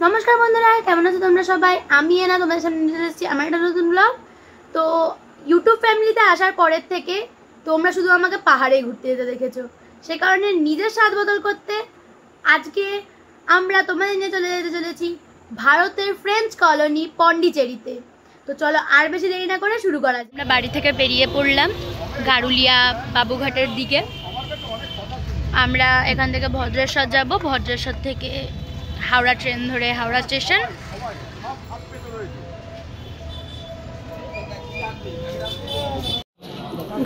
নমস্কার বন্ধুরা, কেমন আছো তোমরা সবাই? আমি এনা তোমাদের সামনে নিয়ে এসেছি আমার একটা নতুন ব্লগ। তো ইউটিউব ফ্যামিলিতে আসার পরের থেকে তোমরা শুধু আমাকে পাহাড়ে ঘুরতে যেতে দেখেছো, সে কারণে নিজের স্বাদ বদল করতে আজকে আমরা তোমাদের নিয়ে চলে যেতে চলেছি ভারতের ফ্রেঞ্চ কলোনি পন্ডিচেরিতে। তো চলো আর বেশি দেরি না করে শুরু করা। আমরা বাড়ি থেকে বেরিয়ে পড়লাম গারুলিয়া বাবুঘাটের দিকে। আমরা এখান থেকে ভদ্রেশ্বর যাব, ভদ্রেশ্বর থেকে হাওড়া ট্রেন ধরে হাওড়া স্টেশন।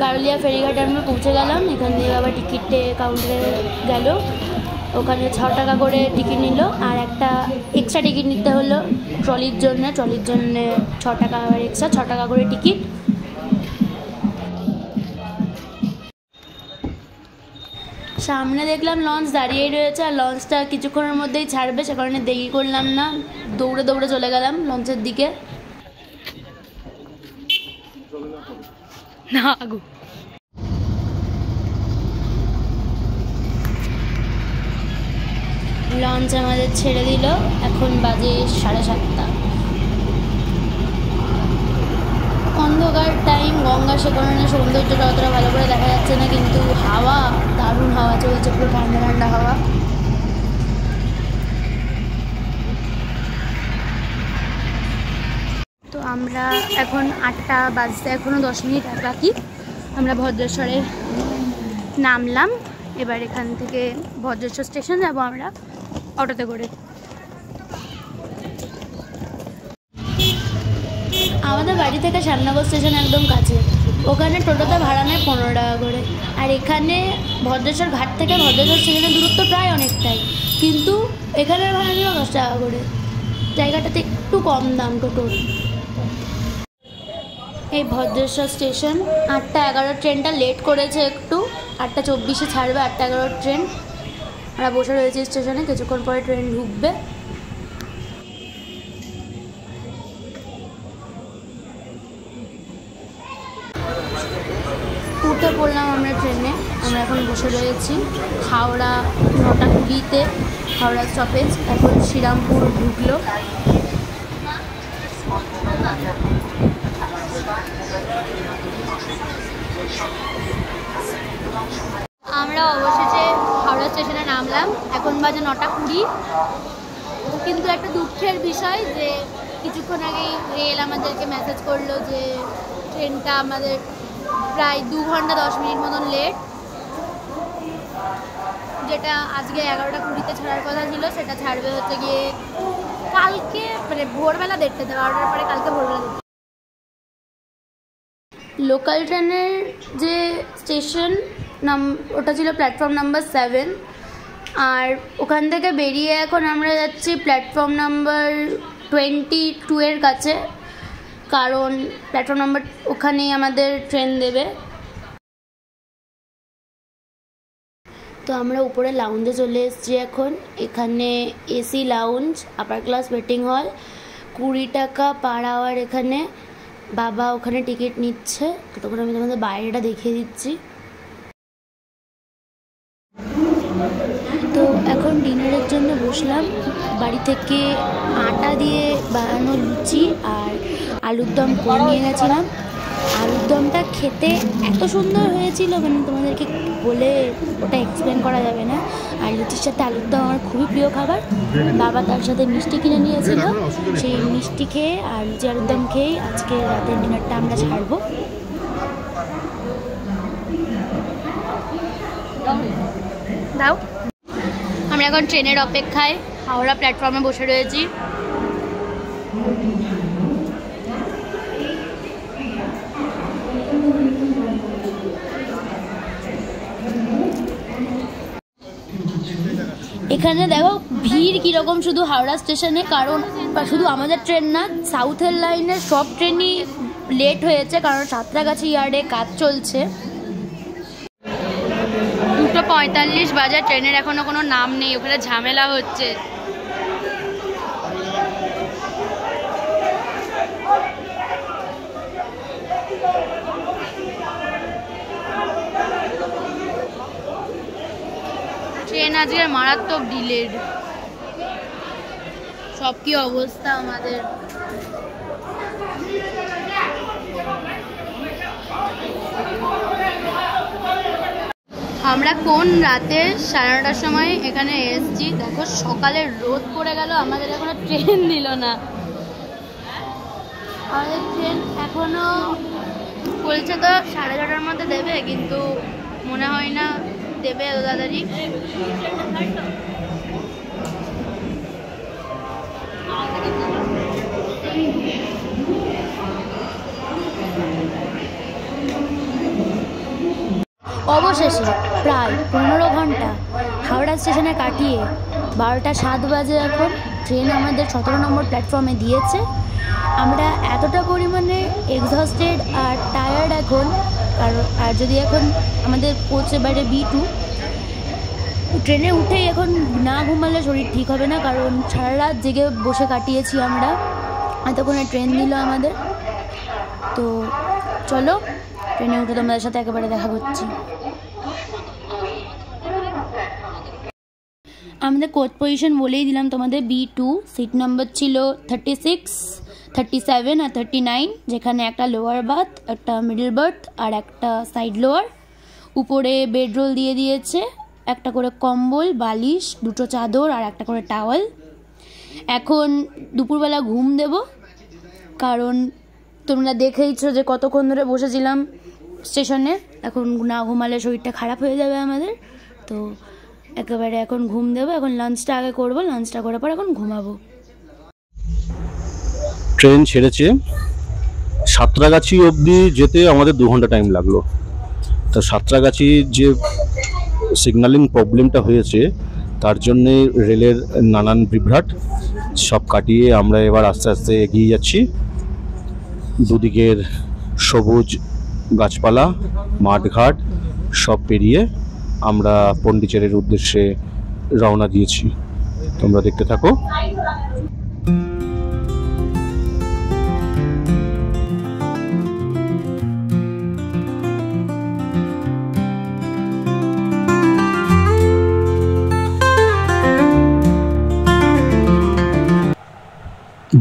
গারুলিয়া ফেরিঘাটে আমরা পৌঁছে গেলাম। এখান থেকে আবার টিকিটে কাউন্টারে গেল, ওখানে 6 টাকা করে টিকিট নিল, আর একটা এক্সট্রা টিকিট নিতে হলো ট্রলির জন্য 6 টাকা, আবার এক্সট্রা 6 টাকা করে টিকিট। সামনে দেখলাম লঞ্চ দাঁড়িয়ে রয়েছে, আর লঞ্চটা কিছুক্ষণের মধ্যেই ছাড়বে, সে কারণে দেরি করলাম না, দৌড়ে দৌড়ে চলে গেলাম লঞ্চের দিকে। লঞ্চ আমাদের ছেড়ে দিল, এখন বাজে 7:30। অন্ধকার টাইম, গঙ্গা, সে কারণে সৌন্দর্যটা অতটা ভালো করে দেখা যাচ্ছে না, কিন্তু হাওয়া, দারুণ হাওয়া চলছে, পুরো ঠান্ডা ঠান্ডা হাওয়া। তো আমরা এখন 8টা বাজতে এখনও 10 মিনিট বাকি। আমরা ভদ্রেশ্বরে নামলাম, এবার এখান থেকে ভদ্রেশ্বর স্টেশন যাব আমরা অটোতে করে। আমাদের বাড়ি থেকে শ্যামনগর স্টেশন একদম কাছে, ওখানে টোটোতে ভাড়া নেয় 15 টাকা করে, আর এখানে ভদ্রেশ্বর ঘাট থেকে ভদ্রেশ্বর স্টেশনের দূরত্ব প্রায় অনেকটাই, কিন্তু এখানের ভাড়া নিল 10 টাকা করে। জায়গাটাতে একটু কম দাম টোটোর। এই ভদ্রেশ্বর স্টেশন 8টা 11 ট্রেনটা লেট করেছে একটু, 8টা 24-এ ছাড়বে 8টা 11 ট্রেন। আমরা বসে রয়েছি স্টেশনে, কিছুক্ষণ পরে ট্রেন ঢুকবে। উঠে পড়লাম আমরা ট্রেনে, আমরা এখন বসে রয়েছি হাওড়া 9টা 20-তে হাওড়া স্টপেজ। এখন শ্রীরামপুর ঢুকলো। আমরা অবশেষে হাওড়া স্টেশনে নামলাম, এখন বাজে 9টা 20। কিন্তু একটা দুঃখের বিষয় যে কিছুক্ষণ আগেই রেল আমাদেরকে মেসেজ করলো যে ট্রেনটা আমাদের প্রায় 2 ঘন্টা 10 মিনিট মতন লেট। যেটা আজকে 11টা 20-তে ছাড়ার কথা ছিল, সেটা ছাড়বে হচ্ছে গিয়ে কালকে, মানে ভোরবেলা 12টার পরে, কালকে ভোরবেলা 12টা। লোকাল ট্রেনের যে স্টেশন ওটা ছিল প্ল্যাটফর্ম নাম্বার 7, আর ওখান থেকে বেরিয়ে এখন আমরা যাচ্ছি প্ল্যাটফর্ম নাম্বার 22-এর কাছে, কারণ প্ল্যাটফর্ম নাম্বার ওখানেই আমাদের ট্রেন দেবে। তো আমরা উপরে লাউঞ্জে চলে এসেছি এখন। এখানে AC lounge, upper class waiting হল, 20 টাকা পার আওয়ার। এখানে বাবা ওখানে টিকিট নিচ্ছে, তখন আমি তোমাদের বাইরেটা দেখিয়ে দিচ্ছি। তো এখন ডিনারের জন্য বসলাম। বাড়ি থেকে আটা দিয়ে বানানো লুচি আর আলুর দম করে নিয়ে গেছিলাম। আলুর দমটা খেতে এত সুন্দর হয়েছিল, মানে তোমাদেরকে বলে ওটা এক্সপ্লেন করা যাবে না। আর লুচির সাথে আলুর দম আমার খুবই প্রিয় খাবার। বাবা তার সাথে মিষ্টি কিনে নিয়েছিল, সেই মিষ্টি খেয়ে আর লুচি আলুর দম খেয়েই আজকে রাতের ডিনারটা আমরা ছাড়বো। দাও, আমরা এখন ট্রেনের অপেক্ষায় হাওড়া প্ল্যাটফর্মে বসে রয়েছি। এখানে দেখো ভিড় কীরকম শুধু হাওড়া স্টেশনে, কারণ শুধু আমাদের ট্রেন না, সাউথের লাইনের সব ট্রেনই লেট হয়েছে, কারণ সাঁতরাগাছি ইয়ার্ডে কাজ চলছে। 2:45 বাজে, ট্রেনের এখনো কোনো নাম নেই, ওখানে ঝামেলা হচ্ছে। ট্রেন আজকে মারাত্মক ডিলেড। সব কি অবস্থা আমাদের। আমরা কোন রাতে 9:30টার সময় এখানে এসেছি, দেখো সকালে রোদ পড়ে গেল, আমাদের এখনো ট্রেন দিল না। আমাদের ট্রেন এখনো বলছে তো 6:30টার মধ্যে দেবে, কিন্তু মনে হয় না দেবে এত তাড়াতাড়ি। অবশেষে প্রায় 15 ঘন্টা হাওড়া স্টেশনে কাটিয়ে 12টা 7 বাজে এখন ট্রেন আমাদের 17 নম্বর প্ল্যাটফর্মে দিয়েছে। আমরা এতটা পরিমাণে এক্সহস্টেড আর টায়ার্ড এখন, আর যদি এখন আমাদের পৌঁছে বাইরে B2, ট্রেনে উঠেই এখন না ঘুমালে শরীর ঠিক হবে না, কারণ সারা রাত জেগে বসে কাটিয়েছি আমরা, এতক্ষণে ট্রেন দিল আমাদের। তো চলো ট্রেনে উঠে তোমাদের সাথে একেবারে দেখা করছি। আমাদের কোচ পজিশন বলেই দিলাম তোমাদের, B2, সিট নাম্বার ছিল 36, 37 আর 39, যেখানে একটা লোয়ার বার্থ, একটা মিডল বার্থ আর একটা সাইড লোয়ার। উপরে বেডরোল দিয়ে দিয়েছে, একটা করে কম্বল, বালিশ, 2টো চাদর আর একটা করে টাওয়াল। এখন দুপুরবেলা ঘুম দেব, কারণ তোমরা দেখেইছো যে কতক্ষণ ধরে বসেছিলাম স্টেশনে। এখন না ঘুমালে শরীরটা খারাপ হয়ে যাবে আমাদের, তো একেবারে এখন ঘুম দেবো। এখন লাঞ্চটা আগে করবো, লাঞ্চটা করার পর এখন ঘুমাবো। ট্রেন ছেড়েছে, সাঁতরাগাছি অবধি যেতে আমাদের 2 ঘন্টা টাইম লাগলো। তো সাঁতরাগাছি যে সিগন্যালিং প্রবলেমটা হয়েছে, তার জন্যে রেলের নানান বিভ্রাট সব কাটিয়ে আমরা এবার আস্তে আস্তে এগিয়ে যাচ্ছি। দুদিকের সবুজ গাছপালা, মাঠঘাট সব পেরিয়ে আমরা পন্ডিচেরির উদ্দেশ্যে রওনা দিয়েছি। তোমরা দেখতে থাকো।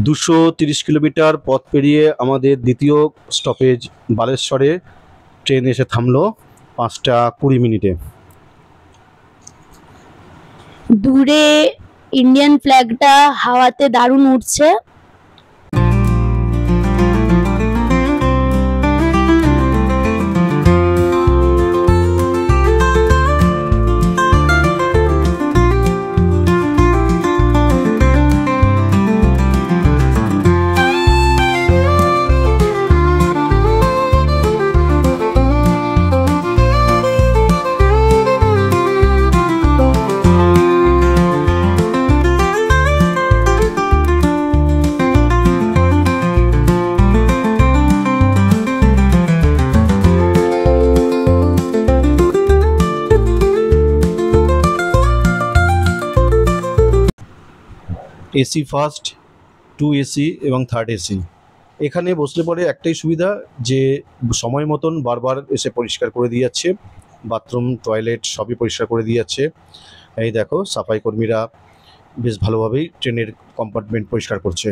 দুশো 30 কিলোমিটার পথ পেরিয়ে আমাদের দ্বিতীয় স্টপেজ বালেশ্বরে ট্রেন এসে থামলো 5টা 20 মিনিটে। দূরে ইন্ডিয়ান ফ্ল্যাগটা হাওয়াতে দারুণ উঠছে। এসি ফার্স্ট, 2 এসি এবং 3rd এসি। এখানে বসলে পরে একটাই সুবিধা, যে সময় মতন বারবার এসে পরিষ্কার করে দিয়ে যাচ্ছে, বাথরুম টয়লেট সবই পরিষ্কার করে দিয়ে যাচ্ছে। এই দেখো সাফাই কর্মীরা বেশ ভালোভাবেই ট্রেনের কম্পার্টমেন্ট পরিষ্কার করছে।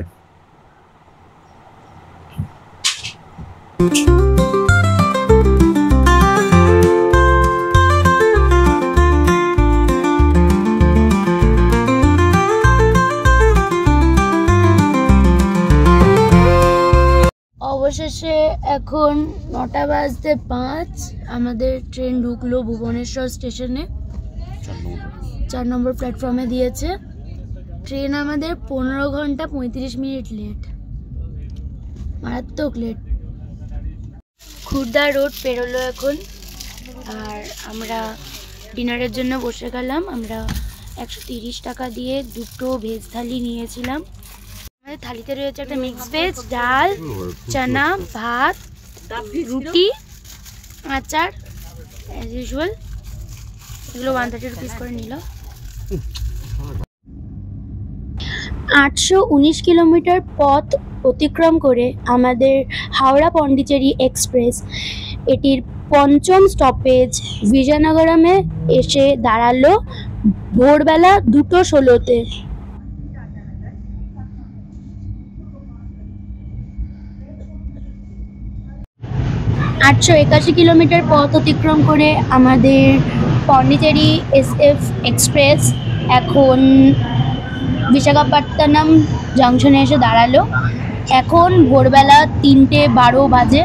অবশেষে এখন 9:05 আমাদের ট্রেন ঢুকলো ভুবনেশ্বর স্টেশনে, 4 নম্বর প্ল্যাটফর্মে দিয়েছে। ট্রেন আমাদের 15 ঘন্টা 35 মিনিট লেট, মারাত্মক লেট। খুর্দা রোড পেরোলো এখন, আর আমরা ডিনারের জন্য বসে গেলাম। আমরা 130 টাকা দিয়ে 2টো ভেজ থালি নিয়েছিলাম। আমাদের থালিতে রয়েছে একটা মিক্স ভেজ, ডাল, চানা, ভাত, রুটি, আচার, অ্যাজ ইউজুয়াল। এগুলো 130 রুপিস করে নিল। 819 কিলোমিটার পথ অতিক্রম করে আমাদের হাওড়া পন্ডিচেরি এক্সপ্রেস এটির 5ম স্টপেজ বিজয়নগরমে এসে দাঁড়ালো ভোরবেলা 2:16-তে। 881 কিলোমিটার পথ অতিক্রম করে আমাদের পন্ডিচেরি SF এক্সপ্রেস এখন বিশাখাপত্তনম জংশনে এসে দাঁড়ালো। এখন ভোরবেলা 3:12 বাজে।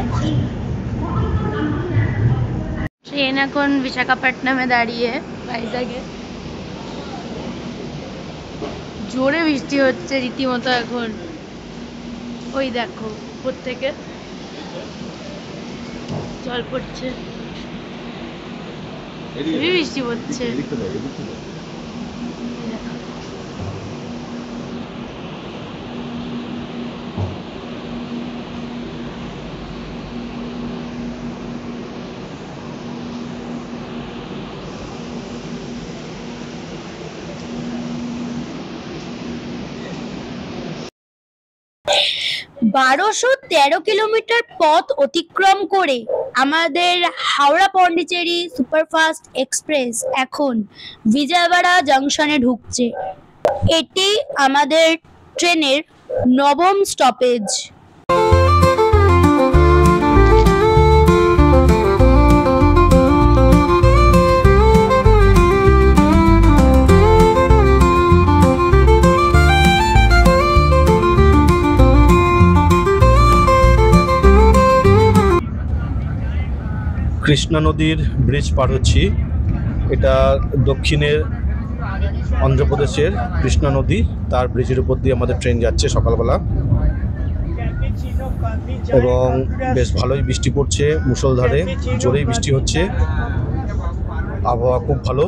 ট্রেন এখন বিশাখাপত্তনমে দাঁড়িয়ে ভাইজাগে। জোরে বৃষ্টি হচ্ছে রীতিমতো এখন। ওই দেখো উপর থেকে জল পড়ছে, বৃষ্টি পড়ছে। ,1213 কিলোমিটার পথ অতিক্রম করে আমাদের হাওড়া পন্ডিচেরি সুপারফাস্ট এক্সপ্রেস এখন বিজয়ওয়াড়া জংশনে ঢুকছে। এটি আমাদের ট্রেনের 9ম স্টপেজ। কৃষ্ণা নদীর ব্রিজ পার হচ্ছি। এটা দক্ষিণের অন্ধ্রপ্রদেশের কৃষ্ণা নদী, তার ব্রিজের উপর দিয়ে আমাদের ট্রেন যাচ্ছে সকালবেলা এবং বেশ ভালোই বৃষ্টি পড়ছে, মুষলধারে জোরেই বৃষ্টি হচ্ছে, আবহাওয়া খুব ভালো।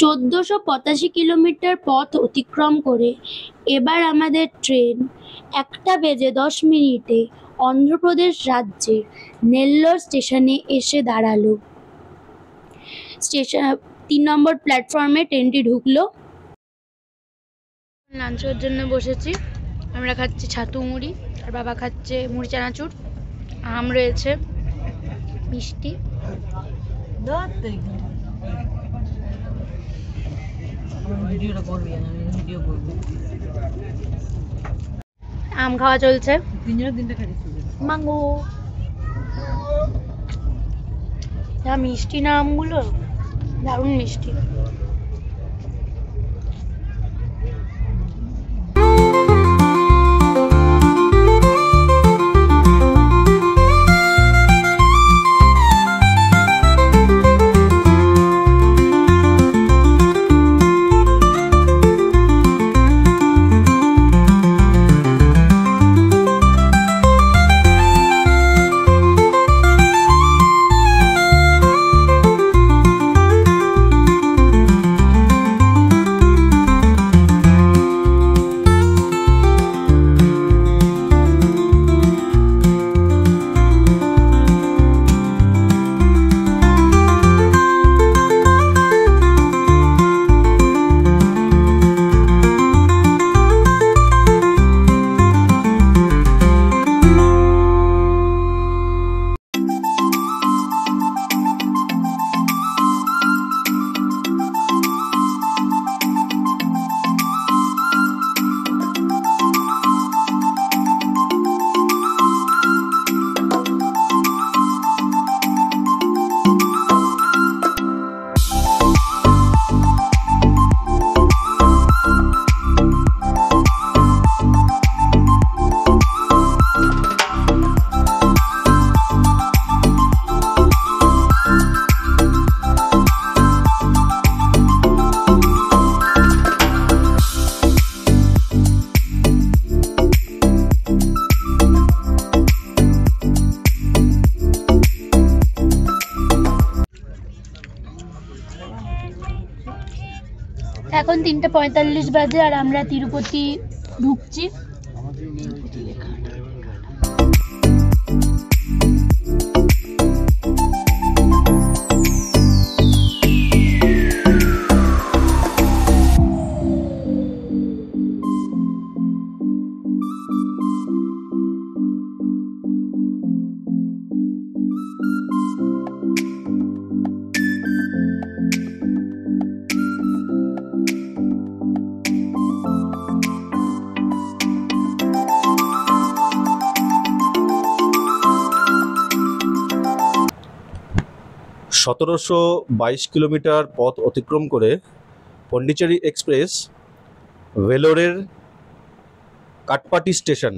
1485 কিলোমিটার পথ অতিক্রম করে এবার আমাদের ট্রেন 1:10 অন্ধ্রপ্রদেশ রাজ্যের নেল্লোর স্টেশনে এসে দাঁড়ালো। স্টেশন 3 নম্বর প্ল্যাটফর্মে ট্রেনটি ঢুকলো। লাঞ্চের জন্য বসেছি। আমরা খাচ্ছি ছাতু মুড়ি, আর বাবা খাচ্ছে মুড়ি চানাচুর, আম রয়েছে, মিষ্টি। আম খাওয়া চলছে। মাঙ্গো যা মিষ্টি না আমগুলো, দারুণ মিষ্টি। এখন 3:45 বাজে আর আমরা তিরুপতি ঢুকছি। 1722 কিলোমিটার পথ অতিক্রম করে পন্ডিচেরি এক্সপ্রেস ভেলোরের কাটপাটি স্টেশন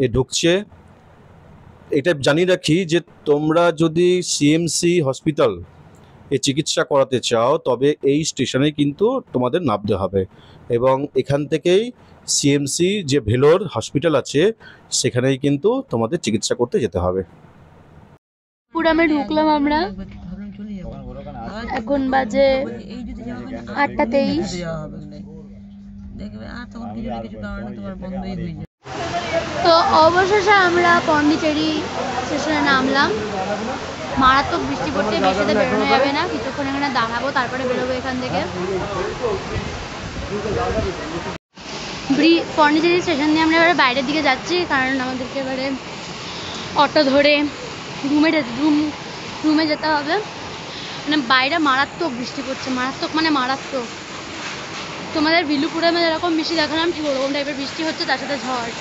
এ ঢুকছে। এটা জানিয়ে রাখি যে তোমরা যদি সিএমসি হসপিটাল এ চিকিৎসা করাতে চাও তবে এই স্টেশনে কিন্তু তোমাদের নামতে হবে এবং এখান থেকেই সিএমসি যে ভেলোর হসপিটাল আছে সেখানেই কিন্তু তোমাদের চিকিৎসা করতে যেতে হবে। পুরামে ঢুকলাম আমরা, এখন বাজে 8:23। তো অবশেষে আমরা পন্ডিচেরি স্টেশনে নামলাম। মারাত্মক বৃষ্টি পড়ছে, বৃষ্টিতে বেরোনো যাবে না, কিছুক্ষণ এখানে দাঁড়াবো তারপরে বেরোবো এখান থেকে। পন্ডিচেরি স্টেশন দিয়ে আমরা এবারে বাইরের দিকে যাচ্ছি, কারণ আমাদেরকে এবারে অটো ধরে রুমে যেতে হবে। মানে বাইরে মারাত্মক বৃষ্টি পড়ছে, মারাত্মক মানে মারাত্মক। তোমাদের বিলুপুরামে যেরকম বৃষ্টি দেখালাম ঠিক ওরকম টাইপের বৃষ্টি হচ্ছে, তার সাথে ঝড়।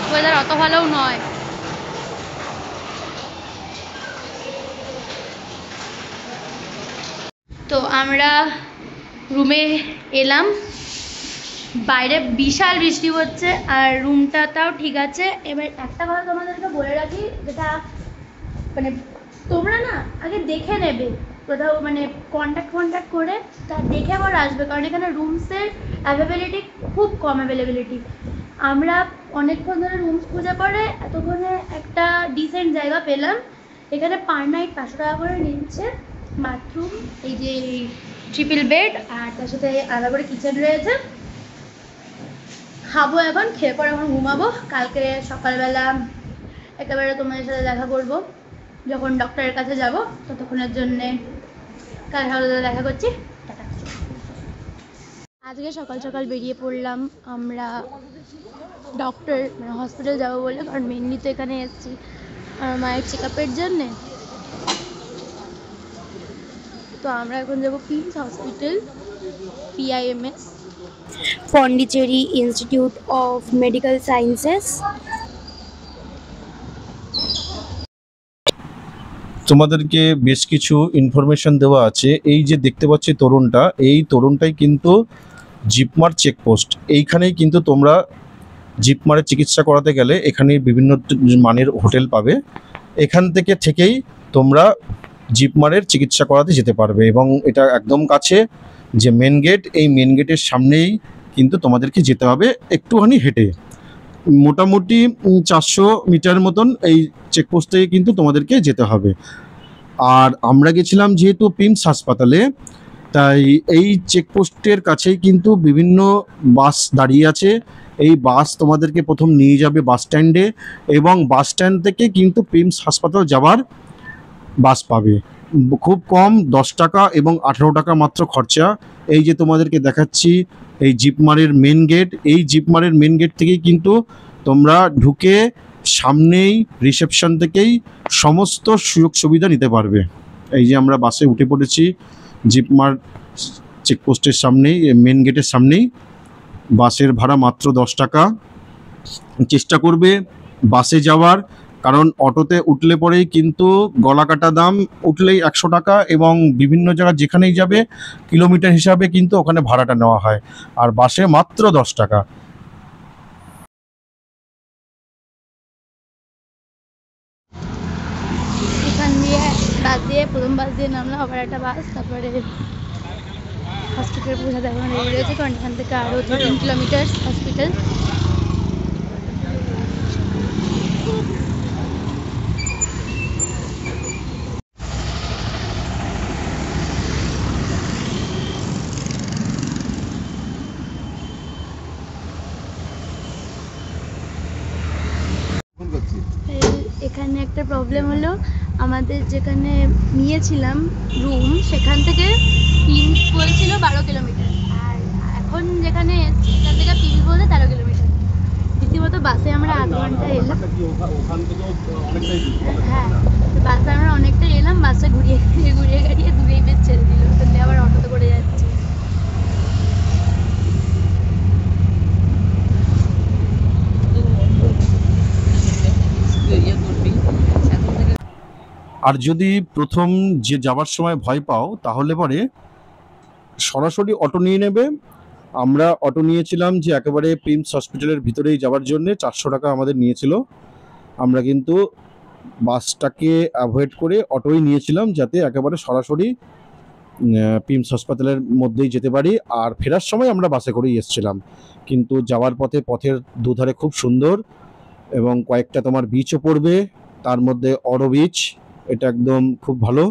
ওয়েদার অত ভালোও নয়। তো আমরা রুমে এলাম, বাইরে বিশাল বৃষ্টি হচ্ছে আর রুমটাও ঠিক আছে। এবার একটা কথা তোমাদেরকে বলে রাখি, যেটা মানে তোমরা না আগে দেখে নেবে কোথাও, মানে কন্ট্যাক্ট করে তা দেখে আবার আসবে, কারণ এখানে রুমসের অ্যাভেলেবিলিটি খুব কম অ্যাভেলেবিলিটি। আমরা অনেকক্ষণ ধরে রুমস খুঁজে পড়ে এতক্ষণে একটা ডিসেন্ট জায়গা পেলাম। এখানে পার নাইট 500 টাকা করে নিচ্ছে, বাথরুম, এই যে ট্রিপল বেড, আর তার সাথে আলাদা করে কিচেন রয়েছে। খাবো এখন, খেয়ে পরে এখন ঘুমাবো। কালকে সকালবেলা একেবারে তোমাদের সাথে দেখা করব যখন ডক্টরের কাছে যাব, ততক্ষণের জন্যে কাল সকালে দেখা করছি। টাটা। আজকে সকাল সকাল বেরিয়ে পড়লাম আমরা ডক্টর মানে হসপিটাল যাবো বলে, কারণ মেনলি তো এখানে এসেছি আমার মায়ের চেক আপের জন্যে। তো আমরা এখন যাবো PIMS hospital, PIMS, Pondicherry institute of medical sciences. তোমাদেরকে বেশ কিছু ইনফরমেশন দেওয়া আছে। এই যে দেখতে পাচ্ছি তরুণটা, এই তরুণটাই কিন্তু জিপমার চেকপোস্ট। এইখানেই কিন্তু তোমরা জিপমারের চিকিৎসা করাতে গেলে এখানে বিভিন্ন মানের হোটেল পাবে, এখান থেকেই তোমরা জিপমারের চিকিৎসা করাতে যেতে পারবে। এবং এটা একদম কাছে, যে মেন গেট, এই মেন গেটের সামনেই কিন্তু তোমাদেরকে যেতে হবে একটুখানি হেঁটে, মোটামুটি 400 মিটার মতন এই চেকপোস্ট থেকে কিন্তু তোমাদেরকে যেতে হবে। আর আমরা গেছিলাম যেহেতু পিমস হাসপাতালে, তাই এই চেকপোস্টের কাছেই কিন্তু বিভিন্ন বাস দাঁড়িয়ে আছে। এই বাস তোমাদেরকে প্রথম নিয়ে যাবে বাস স্ট্যান্ডে, এবং বাস স্ট্যান্ড থেকে কিন্তু পিমস হাসপাতাল যাওয়ার বাস পাবে। খুব কম 10 টাকা এবং 18 টাকা মাত্র খরচা। এই যে তোমাদেরকে দেখাচ্ছি এই জিপমারের মেন গেট, এই জিপমারের মেন গেট থেকেই কিন্তু তোমরা ঢুকে সামনেই রিসেপশন থেকেই সমস্ত সুযোগ সুবিধা নিতে পারবে। এই যে আমরা বাসে উঠে পড়েছি জিপমার চেকপোস্টের সামনেই, মেন গেটের সামনেই। বাসের ভাড়া মাত্র 10 টাকা। চেষ্টা করবে বাসে যাওয়ার, কারণ অটোতে উঠলে পরেই কিন্তু গলা কাটা দাম, উঠলেই 100 টাকা, এবং বিভিন্ন জায়গা যেখানেই যাবে কিলোমিটার হিসাবে কিন্তু ওখানে ভাড়াটা নেওয়া হয়, আর বাসে মাত্র 10 টাকা। এখান দিয়ে বাস দিয়ে প্রথম বাস দিয়ে নামলাম, আবার একটা বাস, তারপরে হসপিটাল পৌঁছাতে এখন রেডি রয়েছে, কারণ এখান থেকে আরও 3 কিলোমিটার হসপিটাল। এখানে একটা প্রবলেম হলো, আমাদের যেখানে নিয়েছিলাম রুম সেখান থেকে পিমস বলছিল 12 কিলোমিটার, আর এখন যেখানে এসেছি এখান থেকে পিমস বলতে 13 কিলোমিটার। রীতিমতো বাসে আমরা আধ ঘন্টা এলাম। হ্যাঁ, বাসে আমরা অনেকটা এলাম, বাসে ঘুরিয়ে গাড়িয়ে দূরেই বেশ ছেড়ে দিল, তাহলে আবার অটোতে করে যাচ্ছি। আর যদি প্রথম যে যাওয়ার সময় ভয় পাও তাহলে পরে সরাসরি অটো নিয়ে নেবে। আমরা অটো নিয়েছিলাম যে একেবারে প্রিমস হসপিটালের ভিতরেই যাওয়ার জন্য 400 টাকা আমাদের নিয়েছিল। আমরা কিন্তু বাসটাকে অ্যাভয়েড করে অটোই নিয়েছিলাম যাতে একেবারে সরাসরি প্রিমস হাসপাতালের মধ্যেই যেতে পারি। আর ফেরার সময় আমরা বাসে করেই এসেছিলাম, কিন্তু যাওয়ার পথের দুধারে খুব সুন্দর এবং কয়েকটা তোমার বিচও পড়বে, তার মধ্যে অরো বিচ, এটা একদম খুব ভালো।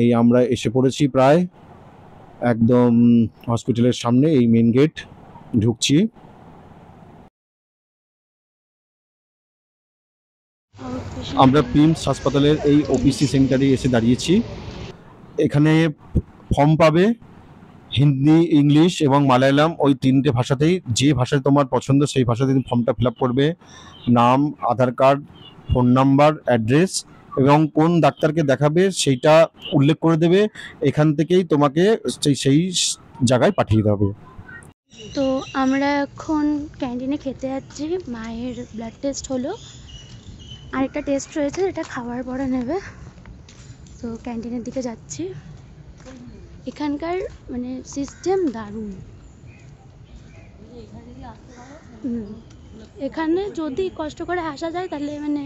এই আমরা এসে পড়েছি প্রায় একদম হসপিটালের সামনে, এই মেন গেট ঢুকছি। আমরা প্রিমস হাসপাতালের এই ওপিসি সেন্টারে এসে দাঁড়িয়েছি। এখানে ফর্ম পাবে হিন্দি, ইংলিশ এবং মালায়ালাম, ওই 3টে ভাষাতেই। যে ভাষায় তোমার পছন্দ সেই ভাষাতে তুমি ফর্মটা ফিল আপ করবে। নাম, আধার কার্ড, ফোন নাম্বার, অ্যাড্রেস এবং কোন ডাক্তারকে দেখাবে সেইটা উল্লেখ করে দেবে। এখান থেকেই তোমাকে সেই জায়গায় পাঠিয়ে দেবে। তো আমরা এখন ক্যান্টিনে খেতে যাচ্ছি। মায়ের ব্লাড টেস্ট হলো, আরেকটা টেস্ট রয়েছে যেটা খাওয়ার পরে নেবে। তো ক্যান্টিনের দিকে যাচ্ছি। এখানকার মানে সিস্টেম দারুণ। এখানে যদি কষ্ট করে আসা যায় তাহলে মানে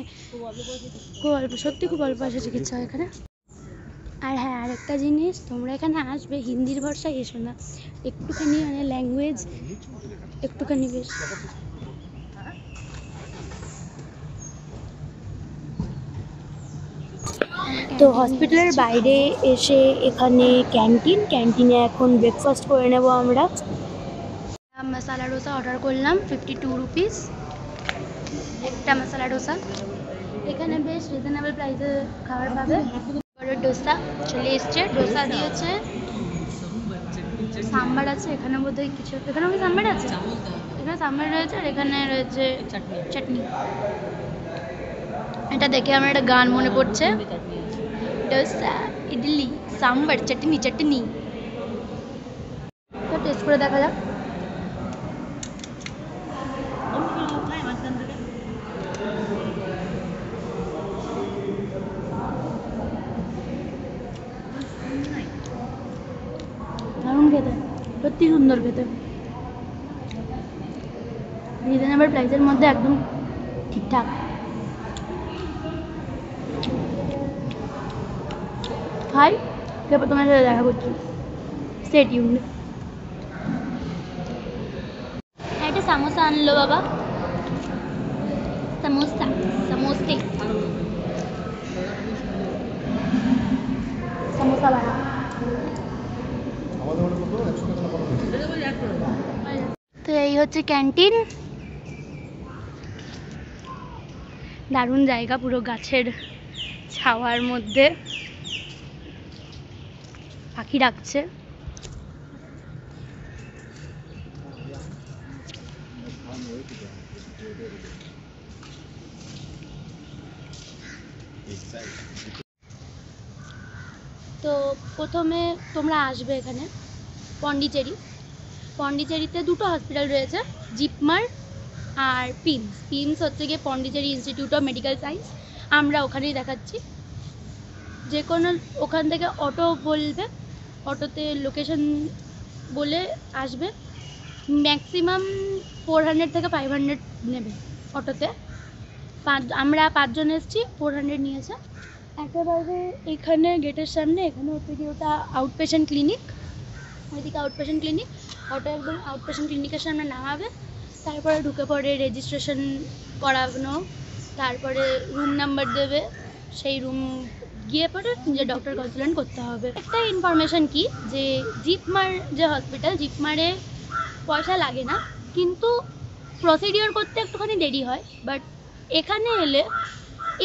খুব অল্প, সত্যি খুব অল্প পয়সা চিকিৎসা হয় এখানে। আর হ্যাঁ, আরেকটা জিনিস, তোমরা এখানে আসবে হিন্দির ভরসায় এসো না, একটুখানি মানে ল্যাঙ্গুয়েজ একটুখানি বেশ। তো হসপিটালের বাইরে এসে এখানে ক্যান্টিনে এখন ব্রেকফাস্ট করে নেব আমরা। মশালা ডোসা অর্ডার করলাম 52 রুপিস একটা মশালা ডোসা। এখানে বেশ রিজনেবল প্রাইসে খাবার পাবে। ডোসা চলে এসছে, ডোসা দিয়েছে, সাম্বার আছে এখানে, বোধহয় কিছু, এখানে কি সাম্বার আছে? এখানে সাম্বার রয়েছে আর এখানে রয়েছে চাটনি। এটা দেখে আমার একটা গান মনে পড়ছে, ডোসা, ইডলি, সাম্বার, চাটনি চাটনি। তো টেস্ট করে দেখা যাক। দারুণ খেতে, সত্যি সুন্দর খেতে, রিজনেবল প্রাইসের মধ্যে একদম ঠিকঠাক। খাই, তারপর তোমার সাথে দেখা করছি। Stay tuned. একটা সামোসা আনলো বাবা, সমোসা, সমোসে, সমোসা বানা। তো এই হচ্ছে ক্যান্টিন, দারুণ জায়গা, পুরো গাছের ছাওয়ার মধ্যে, পাখি ডাকছে। তো প্রথমে তোমরা আসবে এখানে পন্ডিচেরিতে দুটো হসপিটাল রয়েছে, জিপমার আর পিমস হচ্ছে গিয়ে Pondicherry institute of medical science. আমরা ওখানেই দেখাচ্ছি। যে কোনো ওখান থেকে অটো বলবে, অটোতে লোকেশন বলে আসবে। ম্যাক্সিমাম 400 থেকে 500 নেবে অটোতে। আমরা 5 জন এসেছি, 400 নিয়েছে। একেবারে এখানে গেটের সামনে, এখানে হচ্ছে কি ওটা আউটপেশেন্ট ক্লিনিক, ওইদিকে আউটপেশেন্ট ক্লিনিক। অটো একদম আউটপেশেন্ট ক্লিনিকের সামনে নামাবে, তারপরে ঢুকে পড়ে রেজিস্ট্রেশন করানো, তারপরে রুম নাম্বার দেবে, সেই রুম গিয়ে পরে যে ডক্টর কনসাল্ট করতে হবে। একটা ইনফরমেশন কি, যে জিপমার যে হসপিটাল, জিপমারে পয়সা লাগে না, কিন্তু প্রসিডিওর করতে একটুখানি দেরি হয়। বাট এখানে এলে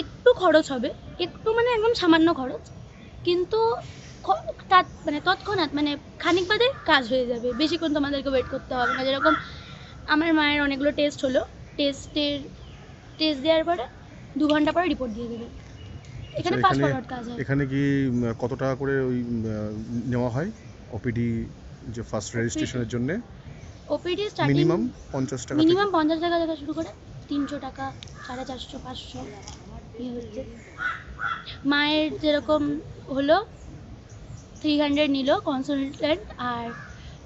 একটু খরচ হবে, একটু মানে একদম সামান্য খরচ, কিন্তু মানে তৎক্ষণাৎ মানে খানিক বাদে কাজ হয়ে যাবে, বেশিক্ষণ তোমাদেরকে ওয়েট করতে হবে না। যেরকম আমার মায়ের অনেকগুলো টেস্ট হলো, টেস্ট দেওয়ার পরে 2 ঘন্টা পরে রিপোর্ট দিয়ে দেবে। এখানে ফাস্ট ফরওয়ার্ড কাজ হয়। এখানে কি কত টাকা করে ওই নেওয়া হয় ওপিডি যে ফার্স্ট রেজিস্ট্রেশনের জন্য? ওপিডি স্টার্টিং মিনিমাম 50 টাকা, মিনিমাম 50 টাকা থেকে শুরু করে 300 টাকা, 450, 500 এই হচ্ছে। মায়ের যেরকম হলো 300 নিল কনসালটেন্ট, আর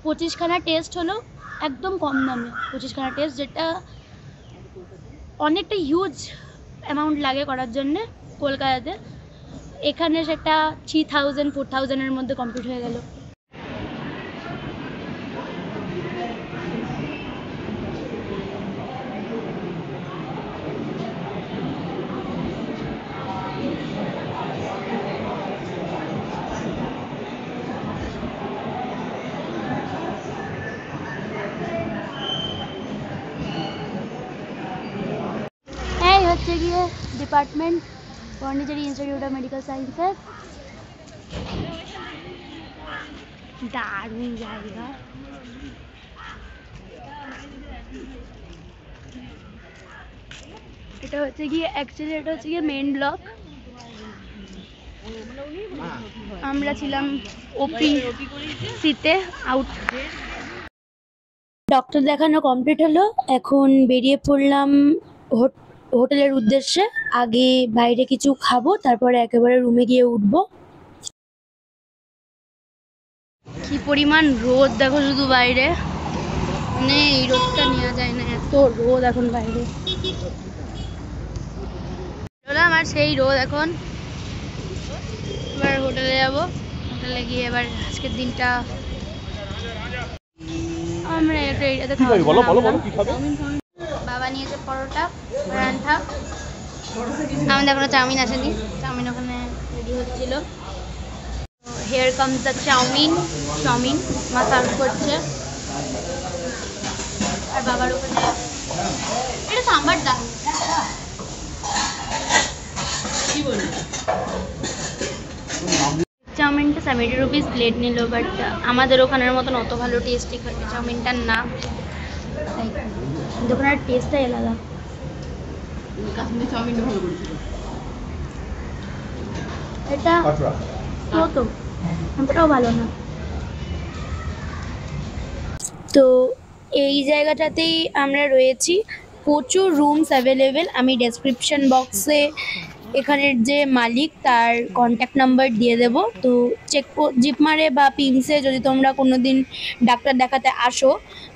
25খানা টেস্ট হলো একদম কম দামে। 25খানা টেস্ট, যেটা অনেকটা হিউজ অ্যামাউন্ট লাগে করার জন্যে কলকাতাতে, এখানে সেটা 3000-4000-এর মধ্যে কমপ্লিট হয়ে গেল। এই হচ্ছে গিয়ে department, Pondicherry institute of medical sciences. দারুণ জায়গা। এটা হচ্ছে গিয়ে অ্যাকচুয়ালি এটা হচ্ছে গিয়ে মেইন ব্লক। আমরা ছিলাম ওপি সিতে আউট। ডক্টর দেখানো কমপ্লিট হলো, এখন বেরিয়ে পড়লাম হোটেলের উদ্দেশ্যে। আগে বাইরে কিছু খাবো, তারপরে একেবারে রুমে গিয়ে উঠবো। কি পরিমাণ রোদ দেখো শুধু বাইরে, মানে এই রোদটা নেওয়া যায় না, এত রোদ এখন বাইরে। আর সেই রোদ এখন। এবার হোটেলে যাবো, হোটেলে গিয়ে এবার আজকের দিনটা আমরা একটা এরিয়াতে বাবা নিয়েছে পরোটা পরাঠা, আমাদের এখনো চাউমিন আসেনি, চাউমিন ওখানে রেডি হচ্ছিল। হেয়ার কামস দ্য চাউমিন মা সার্ভ করছে। আর বাবার ওখানে এটা সাম্বার ডাল। চাউমিনটা 70 রুপিস প্লেট নিল, বাট আমাদের ওখানের মতন অত ভালো টেস্ট এখানে চাউমিনটার না, দোকানের টেস্টটাই আলাদা। এটা তো অতটাও ভালো না। তো এই জায়গাটাতেই আমরা রয়েছি, প্রচুর রুমস অ্যাভেলেবেল। আমি ডেসক্রিপশন বক্সে এখানের যে মালিক তার কন্ট্যাক্ট নাম্বার দিয়ে দেব। তো জিপমারে বা পিমসে যদি তোমরা কোনো দিন ডাক্তার দেখাতে আসো,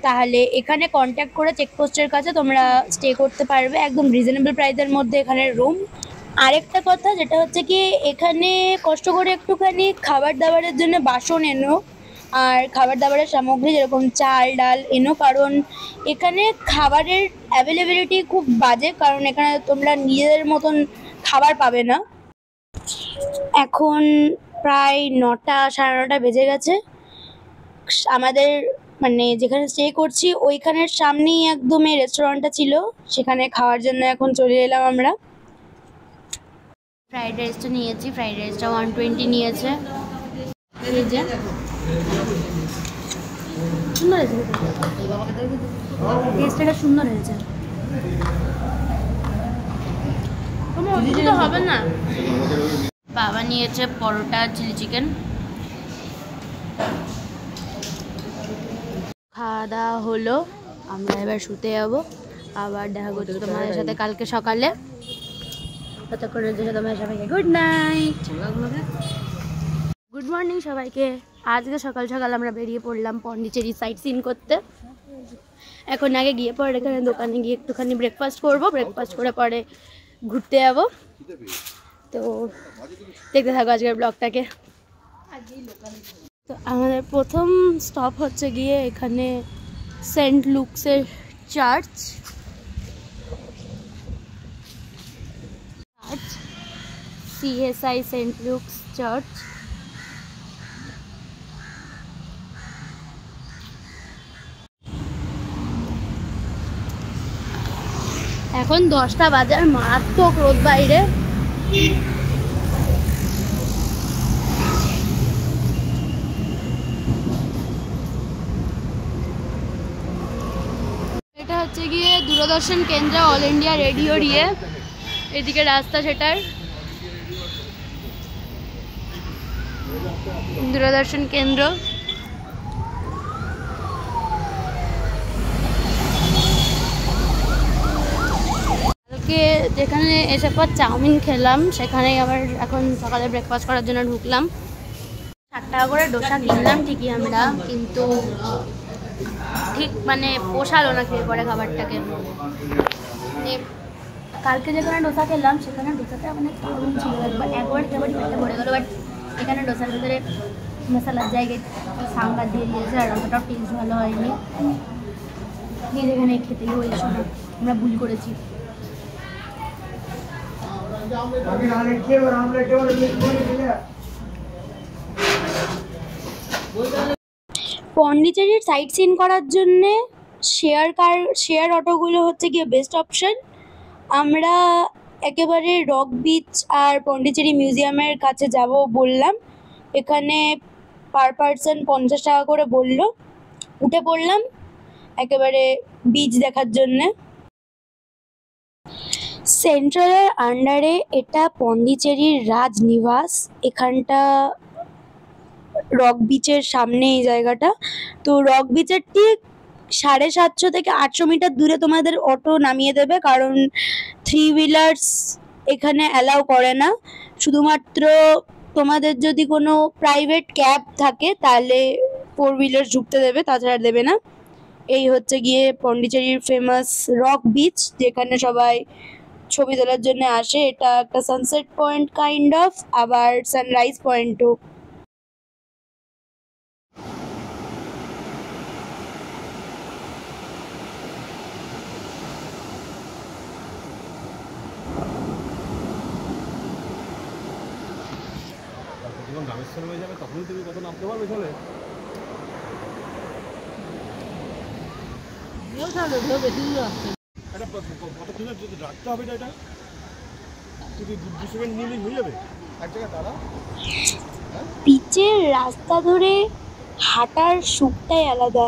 তাহলে এখানে কন্ট্যাক্ট করে চেকপোস্টের কাছে তোমরা স্টে করতে পারবে, একদম রিজনেবল প্রাইসের মধ্যে এখানে রুম। আরেকটা কথা যেটা হচ্ছে কি, এখানে কষ্ট করে একটুখানি খাবার দাবারের জন্য বাসন এনো, আর খাবার দাবারের সামগ্রী যেরকম চাল ডাল এনো, কারণ এখানে খাবারের অ্যাভেলেবিলিটি খুব বাজে, কারণ এখানে তোমরা নিজেদের মতন খাবার পাবে না। এখন প্রায় 9টা 9:30 বেজে গেছে। আমাদের মানে যেখানে স্টে করছি ওইখানের সামনেই একদম এই রেস্টুরেন্টটা ছিল, সেখানে খাওয়ার জন্য এখন চলে এলাম আমরা। ফ্রাইড রাইসটা নিয়েছি, ফ্রাইড রাইসটা 120 নিয়েছে। এই যে সুন্দর হয়েছে, টেস্টটা সুন্দর হয়েছে, হবে না। বাবা নিয়েছে পরোটা চিলি চিকেন। খাওয়া দাওয়া হলো, আমরা এবার শুতে যাবো। আবার দেখা করছি তোমাদের সাথে কালকে সকালে। ততক্ষণের জন্য তোমাদের সবাইকে গুড নাইট, গুড মর্নিং সবাইকে। আজকে সকাল সকাল আমরা বেরিয়ে পড়লাম পন্ডিচেরি সাইট সিন করতে। এখন আগে গিয়ে পরে এখানে দোকানে গিয়ে একটুখানি ব্রেকফাস্ট করবো, ব্রেকফাস্ট করে পরে ঘুরতে যাবো। তো দেখতে থাকো আজকের ব্লগটাকে। তো আমাদের প্রথম স্টপ হচ্ছে গিয়ে এখানে সেন্ট লুকসের church. CSI Saint Luke's church. এখন 10টা বাজে, আর মারাত্মক রোদ বাইরে। এটা হচ্ছে গিয়ে দূরদর্শন কেন্দ্র, অল ইন্ডিয়া রেডিও দিয়ে। এদিকে রাস্তা সেটার দূরদর্শন কেন্দ্র। কালকে যেখানে এসে পর চাউমিন খেলাম সেখানেই আবার এখন সকালে ব্রেকফাস্ট করার জন্য ঢুকলাম। 60 টাকা করে ডোসা কিনলাম ঠিকই আমরা, কিন্তু ঠিক মানে পোষালো না খেয়ে পরে খাবারটাকে। কালকে যেখানে ডোসা খেলাম সেখানে ডোসাটা অনেক দারুণ ছিল, একবার খেয়ে পেটে ভরে গেলো। বাট এখানে ডোসার ভিতরে মশলার জায়গায় সাম্বার দিয়ে দিয়েছে আর ডোসাটাও টেস্ট ভালো হয়নি। গিয়ে যেখানে খেতেই হয়েছিল না, আমরা ভুল করেছি। পন্ডিচেরির সাইট সিন করার জন্যে শেয়ার অটোগুলো হচ্ছে গিয়ে বেস্ট অপশন। আমরা একেবারে রক বিচ আর পন্ডিচেরি মিউজিয়ামের কাছে যাব বললাম, এখানে পার পারসন 50 টাকা করে বললো। উঠে পড়লাম একেবারে বিচ দেখার জন্যে। সেন্ট্রালের আন্ডারে এটা পন্ডিচেরির রাজনিবাস, এখানটা রক বিচের সামনে এই জায়গাটা। তো রক বিচের ঠিক 750 থেকে 800 মিটার দূরে তোমাদের অটো নামিয়ে দেবে, কারণ 3 হুইলার্স এখানে অ্যালাউ করে না। শুধুমাত্র তোমাদের যদি কোনো প্রাইভেট ক্যাব থাকে তাহলে 4 হুইলার্স ঢুকতে দেবে, তাছাড়া দেবে না। এই হচ্ছে গিয়ে পন্ডিচেরির ফেমাস রক বিচ, যেখানে সবাই ছবি তোলার জন্য আসে। এটা একটা সানসেট পয়েন্ট কাইন্ড অফ, আবার সানরাইজ পয়েন্টও। যখন রামেশ্বর হয়ে যাবে তখনই তুমি কত নামতে পারবে চলে। রাখতে হবে এটা, যদি 2 সেকেন্ড নিলেই হয়ে যাবে এক জায়গায় দাঁড়া। পিচের রাস্তা ধরে হাঁটার সুখটাই আলাদা।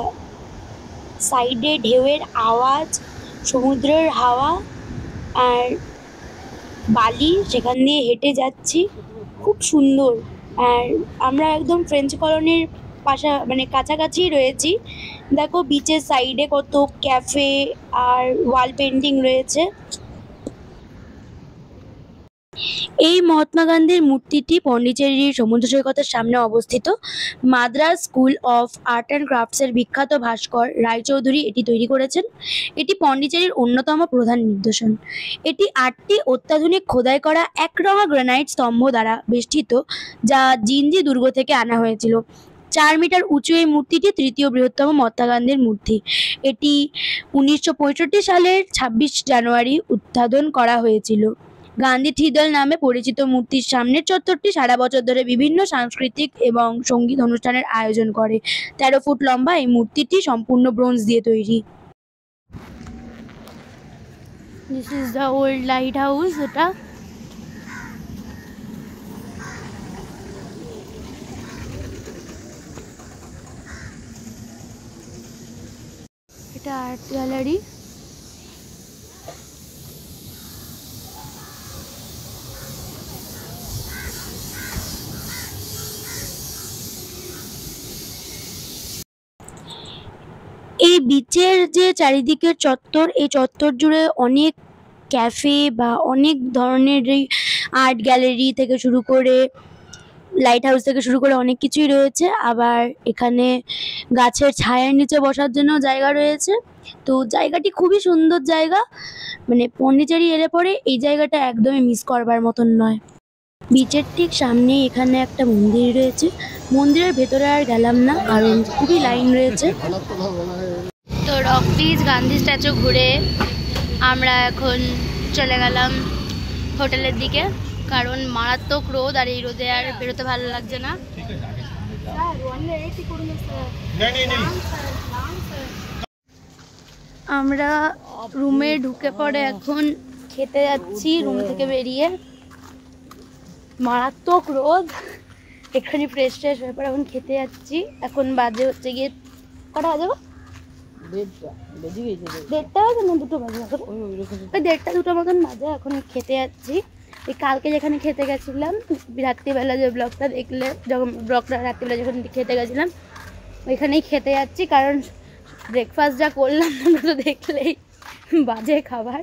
সাইডে ঢেউয়ের আওয়াজ, সমুদ্রের হাওয়া আর বালি, সেখান দিয়ে হেঁটে যাচ্ছি, খুব সুন্দর। আর আমরা একদম ফ্রেঞ্চ কলোনির কাছাকাছি রয়েছি। দেখো বিচের সাইডে কত ক্যাফে আর ওয়াল পেন্টিং রয়েছে। এই মহাত্মা গান্ধীর মূর্তিটি পন্ডিচেরির সমুদ্র সৈকতের সামনে অবস্থিত। Madras school of art and ক্রাফটসের বিখ্যাত ভাস্কর রায়চৌধুরী এটি তৈরি করেছেন। এটি পন্ডিচেরির অন্যতম প্রধান নিদর্শন। এটি 8টি অত্যাধুনিক খোদাই করা একরঙা গ্রানাইট স্তম্ভ দ্বারা বেষ্টিত, যা জিঞ্জি দুর্গ থেকে আনা হয়েছিল। 4 মিটার উঁচু এই মূর্তিটি তৃতীয় বৃহত্তম মহাত্মা গান্ধীর মূর্তি। এটি 1965 সালের 26 জানুয়ারি উদ্বোধন করা হয়েছিল। গান্ধী থিদল নামে পরিচিত মূর্তির সামনের চত্বরটি সারা বছর ধরে বিভিন্ন সাংস্কৃতিক এবং সঙ্গীত অনুষ্ঠানের আয়োজন করে। 13 ফুট লম্বা এই মূর্তিটি সম্পূর্ণ ব্রোঞ্জ দিয়ে তৈরি। This is the old light house. এটা আর্ট গ্যালারি। এই বিচের যে চারিদিকের চত্বর, এই চত্বর জুড়ে অনেক ক্যাফে বা অনেক ধরনের এই আর্ট গ্যালারি থেকে শুরু করে লাইট হাউস থেকে শুরু করে অনেক কিছুই রয়েছে। আবার এখানে গাছের ছায়ার নিচে বসার জন্য জায়গা রয়েছে। তো জায়গাটি খুবই সুন্দর জায়গা, মানে পন্ডিচেরি এলে পরে এই জায়গাটা একদমই মিস করবার মতন নয়। বিচের ঠিক সামনে এখানে একটা মন্দির রয়েছে। মন্দিরের ভেতরে আর গেলাম না, কারণ খুবই লাইন রয়েছে। তো রক বিচ, গান্ধী স্ট্যাচু ঘুরে আমরা এখন চলে গেলাম হোটেলের দিকে, কারণ মারাত্মক রোদ, আর এই রোদে আর বেরোতে ভালো লাগছে না। আমরা রুমে ঢুকে পড়ে এখন খেতে যাচ্ছি। রুম থেকে বেরিয়ে মারাত্মক রোদ, এখানে ফ্রেশ হয়ে পরে এখন খেতে যাচ্ছি। এখন বাজে হচ্ছে গিয়ে কটা বাজে? 1:30 বাজে না 2টো বাজে? ওই 1:30 2টো মতন বাজে। এখন খেতে যাচ্ছি। এই কালকে যেখানে খেতে গেছিলাম রাত্রিবেলা, যে ব্লগটা দেখলে, যখন রাত্রিবেলা যখন খেতে গেছিলাম ওইখানেই খেতে যাচ্ছি, কারণ ব্রেকফাস্ট যা করলাম তোমরা তো দেখলেই, বাজে খাবার।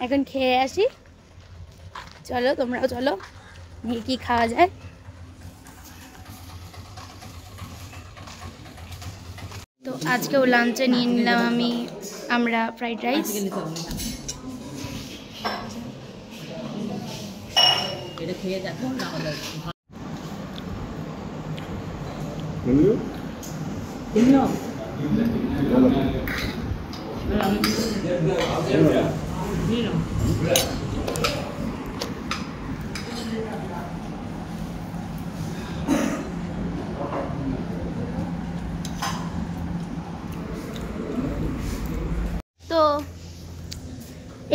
এখন খেয়ে আসি। চলো তোমরাও চলো, নিয়ে কি খাওয়া যায়। তো আজকেও লাঞ্চে নিয়ে নিলাম আমরা ফ্রাইড রাইস। এটা খেয়ে দেখো না হলে তো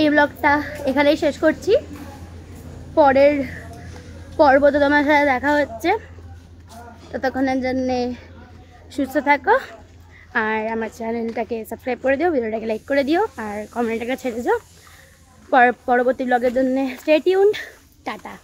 এই ব্লগটা এখানেই শেষ করছি। পরের পর্বতে তোমার সাথে দেখা হচ্ছে। ততক্ষণের জন্যে সুস্থ থাকো, আর আমার চ্যানেলটাকে সাবস্ক্রাইব করে দিও, ভিডিওটাকে লাইক করে দিও, আর কমেন্টটাকে ছেড়ে দিও। পরবর্তী ব্লগের জন্য স্টে টিউনড। টাটা।